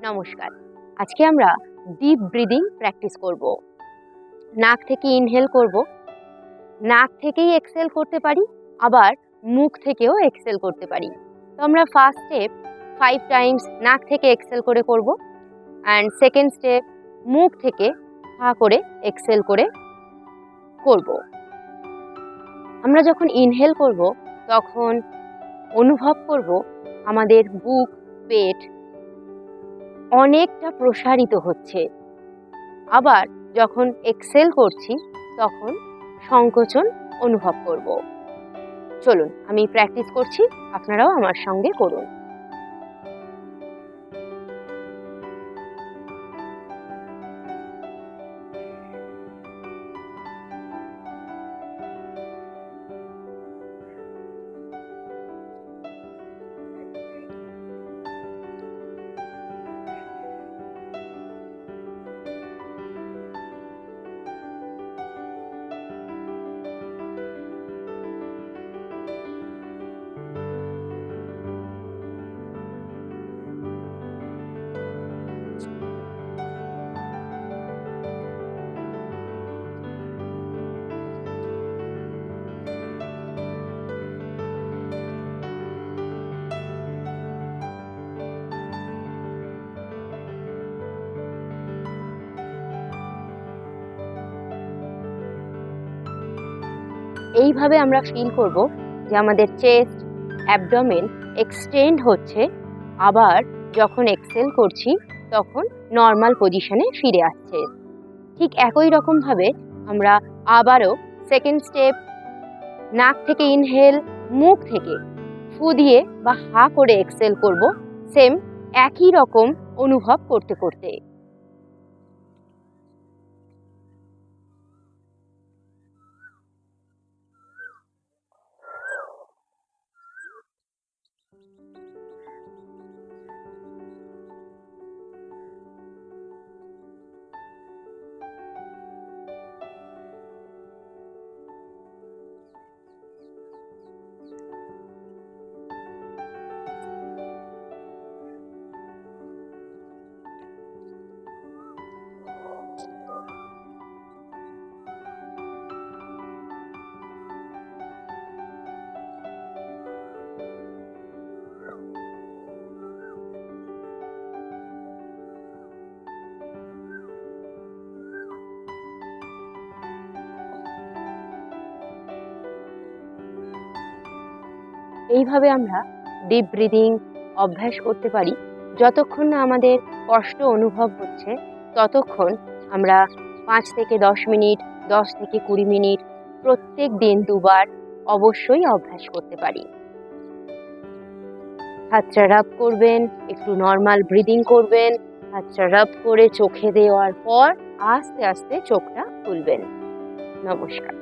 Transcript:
নমস্কার। আজকে আমরা ডিপ ব্রিদিং প্র্যাকটিস করব। নাক থেকে ইনহেল করব, নাক থেকেই এক্সহেল করতে পারি, আবার মুখ থেকেও এক্সহেল করতে পারি। তো আমরা ফার্স্ট স্টেপ 5 টাইমস নাক থেকে এক্সহেল করে করব, অ্যান্ড সেকেন্ড স্টেপ মুখ থেকে হা করে এক্সহেল করে করব। আমরা যখন ইনহেল করব তখন অনুভব করব আমাদের বুক, পেট অনেকটা প্রসারিত হচ্ছে। আবার যখন এক্সেল করছি তখন সংকোচন অনুভব করব। চলুন আমি প্র্যাকটিস করছি, আপনারাও আমার সঙ্গে করুন। এইভাবে আমরা ফিল করব যে আমাদের চেস্ট, অ্যাবডোমেন এক্সটেন্ড হচ্ছে, আবার যখন এক্সেল করছি তখন নর্মাল পজিশনে ফিরে আসছে। ঠিক একই রকমভাবে আমরা আবারও সেকেন্ড স্টেপ নাক থেকে ইনহেল, মুখ থেকে ফু দিয়ে বা হা করে এক্সেল করব, সেম একই রকম অনুভব করতে করতে। এইভাবে আমরা ডিপ ব্রিদিং অভ্যাস করতে পারি। যতক্ষণ না আমাদের কষ্ট অনুভব হচ্ছে ততক্ষণ আমরা 5 থেকে 10 মিনিট, 10 থেকে 20 মিনিট প্রত্যেক দিন 2 বার অবশ্যই অভ্যাস করতে পারি। হাতটা রাব করবেন, একটু নর্মাল ব্রিদিং করবেন, হাতটা রাব করে চোখে দেওয়ার পর আস্তে আস্তে চোখটা খুলবেন। নমস্কার।